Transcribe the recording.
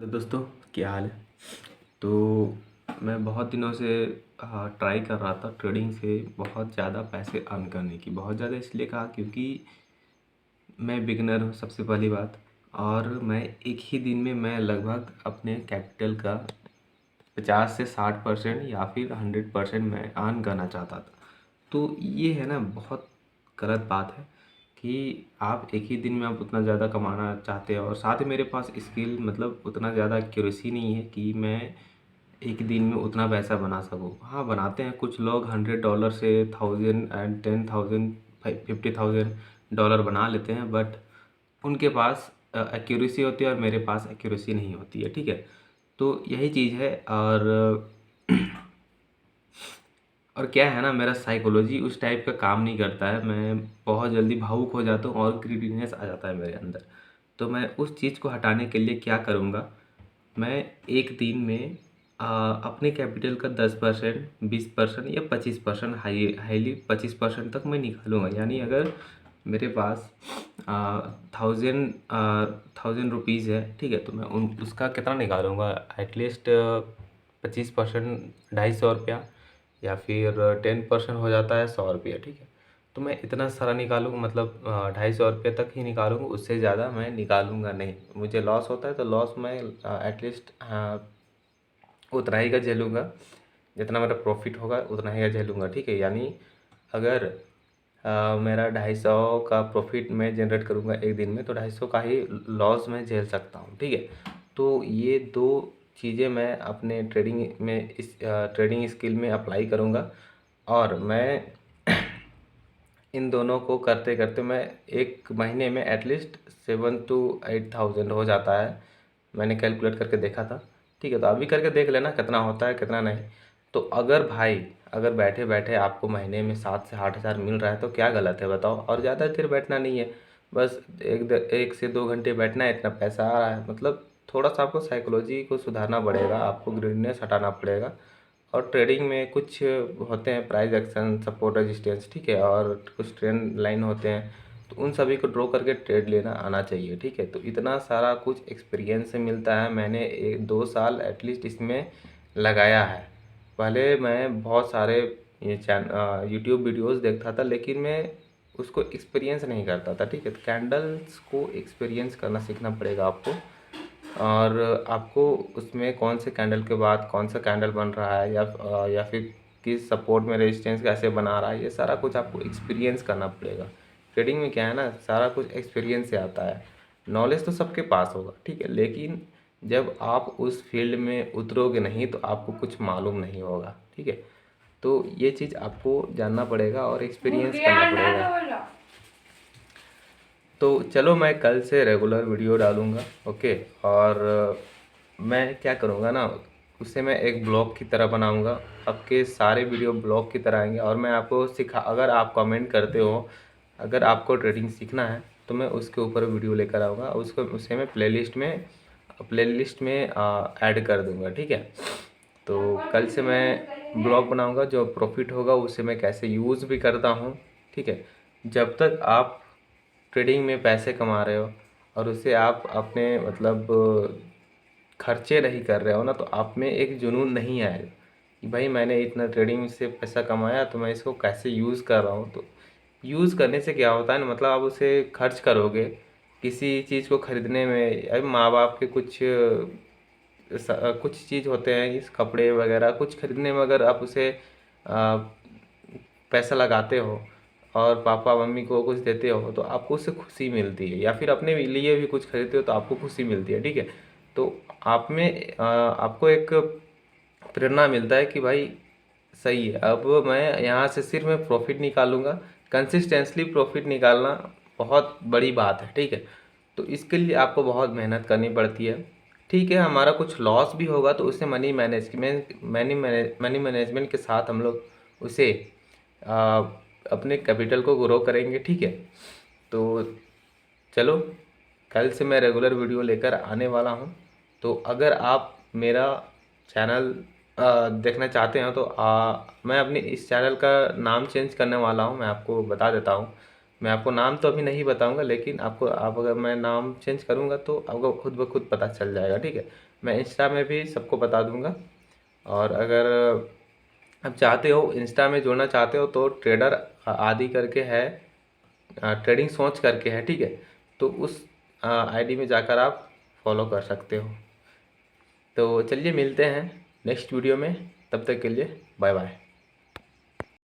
तो दोस्तों, क्या हाल है। तो मैं बहुत दिनों से ट्राई कर रहा था ट्रेडिंग से बहुत ज़्यादा पैसे अर्न करने की। बहुत ज़्यादा इसलिए कहा क्योंकि मैं बिगिनर हूँ, सबसे पहली बात। और मैं एक ही दिन में मैं लगभग अपने कैपिटल का 50 से 60% या फिर 100% मैं अर्न करना चाहता था। तो ये है ना, बहुत गलत बात है कि आप एक ही दिन में आप उतना ज़्यादा कमाना चाहते हैं, और साथ ही मेरे पास स्किल मतलब उतना ज़्यादा एक्यूरेसी नहीं है कि मैं एक दिन में उतना पैसा बना सकूँ। हाँ, बनाते हैं कुछ लोग $100 से 1000 एंड 10,000 $50,000 बना लेते हैं, बट उनके पास एक्यूरेसी होती है और मेरे पास एक्यूरेसी नहीं होती है। ठीक है, तो यही चीज़ है। और क्या है ना, मेरा साइकोलॉजी उस टाइप का काम नहीं करता है। मैं बहुत जल्दी भावुक हो जाता हूँ और ग्रीडीनेस आ जाता है मेरे अंदर। तो मैं उस चीज़ को हटाने के लिए क्या करूँगा, मैं एक दिन में अपने कैपिटल का 10%, 20% या 25%, हाईली 25% तक मैं निकालूँगा। यानी अगर मेरे पास थाउजेंड रुपीज़ है, ठीक है, तो मैं उन उसका कितना निकालूँगा, एटलीस्ट 25%, ₹250, या फिर 10% हो जाता है ₹100। ठीक है, तो मैं इतना सारा निकालूँगा, मतलब ₹250 तक ही निकालूँगा, उससे ज़्यादा मैं निकालूँगा नहीं। मुझे लॉस होता है तो लॉस मैं एटलीस्ट उतना ही का झेलूँगा, जितना मेरा प्रॉफिट होगा उतना ही का झेलूँगा। ठीक है, यानी अगर मेरा 250 का प्रॉफिट मैं जनरेट करूँगा एक दिन में, तो 250 का ही लॉस मैं झेल सकता हूँ। ठीक है, तो ये दो चीज़ें मैं अपने ट्रेडिंग में, इस ट्रेडिंग स्किल में अप्लाई करूँगा। और मैं इन दोनों को करते करते मैं एक महीने में एटलीस्ट 7 to 8 thousand हो जाता है। मैंने कैलकुलेट करके देखा था। ठीक है, तो अभी करके देख लेना कितना होता है कितना नहीं। तो अगर भाई, अगर बैठे बैठे आपको महीने में 7 से 8 हज़ार मिल रहा है तो क्या गलत है बताओ। और ज़्यादा देर बैठना नहीं है, बस 1 से 2 घंटे बैठना है, इतना पैसा आ रहा है। मतलब थोड़ा सा आपको साइकोलॉजी को सुधारना पड़ेगा, आपको ग्रीडनेस हटाना पड़ेगा। और ट्रेडिंग में कुछ होते हैं, प्राइस एक्शन, सपोर्ट, रेजिस्टेंस, ठीक है, और कुछ ट्रेंड लाइन होते हैं, तो उन सभी को ड्रॉ करके ट्रेड लेना आना चाहिए। ठीक है, तो इतना सारा कुछ एक्सपीरियंस से मिलता है। मैंने 2 साल एटलीस्ट इसमें लगाया है। पहले मैं बहुत सारे यूट्यूब वीडियोस देखता था, लेकिन मैं उसको एक्सपीरियंस नहीं करता था। ठीक है, तो कैंडल्स को एक्सपीरियंस करना सीखना पड़ेगा आपको। और आपको उसमें कौन से कैंडल के बाद कौन सा कैंडल बन रहा है, या फिर किस सपोर्ट में रेजिस्टेंस कैसे बना रहा है, ये सारा कुछ आपको एक्सपीरियंस करना पड़ेगा। ट्रेडिंग में क्या है ना, सारा कुछ एक्सपीरियंस से आता है। नॉलेज तो सबके पास होगा, ठीक है, लेकिन जब आप उस फील्ड में उतरोगे नहीं तो आपको कुछ मालूम नहीं होगा। ठीक है, तो ये चीज़ आपको जानना पड़ेगा और एक्सपीरियंस करना पड़ेगा। तो चलो, मैं कल से रेगुलर वीडियो डालूँगा। ओके, और मैं क्या करूँगा ना, उसे मैं एक ब्लॉग की तरह बनाऊँगा। आपके सारे वीडियो ब्लॉग की तरह आएंगे, और मैं आपको अगर आप कमेंट करते हो, अगर आपको ट्रेडिंग सीखना है तो मैं उसके ऊपर वीडियो लेकर आऊँगा। उसे मैं प्लेलिस्ट में ऐड कर दूँगा। ठीक है, तो कल से मैं ब्लॉग बनाऊँगा, जो प्रॉफिट होगा उसे मैं कैसे यूज़ भी करता हूँ। ठीक है, जब तक आप ट्रेडिंग में पैसे कमा रहे हो और उसे आप अपने मतलब खर्चे नहीं कर रहे हो ना, तो आप में एक जुनून नहीं आएगा कि भाई मैंने इतना ट्रेडिंग से पैसा कमाया तो मैं इसको कैसे यूज़ कर रहा हूँ। तो यूज़ करने से क्या होता है ना, मतलब आप उसे खर्च करोगे किसी चीज़ को खरीदने में। अब माँ बाप के कुछ चीज़ होते हैं, इस कपड़े वगैरह कुछ खरीदने में, अगर आप उसे पैसा लगाते हो और पापा मम्मी को कुछ देते हो तो आपको उससे खुशी मिलती है, या फिर अपने लिए भी कुछ खरीदते हो तो आपको खुशी मिलती है। ठीक है, तो आपको एक प्रेरणा मिलता है कि भाई सही है, अब मैं यहाँ से सिर्फ मैं प्रॉफिट निकालूंगा। कंसिस्टेंसली प्रॉफिट निकालना बहुत बड़ी बात है। ठीक है, तो इसके लिए आपको बहुत मेहनत करनी पड़ती है। ठीक है, हमारा कुछ लॉस भी होगा तो उसे मनी मैनेजमेंट के साथ हम लोग उसे अपने कैपिटल को ग्रो करेंगे। ठीक है, तो चलो, कल से मैं रेगुलर वीडियो लेकर आने वाला हूँ। तो अगर आप मेरा चैनल देखना चाहते हैं तो मैं अपने इस चैनल का नाम चेंज करने वाला हूँ। मैं आपको बता देता हूँ, मैं आपको नाम तो अभी नहीं बताऊँगा, लेकिन आप अगर मैं नाम चेंज करूँगा तो आपको खुद ब खुद पता चल जाएगा। ठीक है, मैं इंस्टा में भी सबको बता दूंगा। और अगर आप चाहते हो इंस्टा में जुड़ना चाहते हो तो ट्रेडर आदि करके है, ट्रेडिंग सोच करके है, ठीक है। तो उस आईडी में जाकर आप फॉलो कर सकते हो। तो चलिए मिलते हैं नेक्स्ट वीडियो में, तब तक के लिए बाय बाय।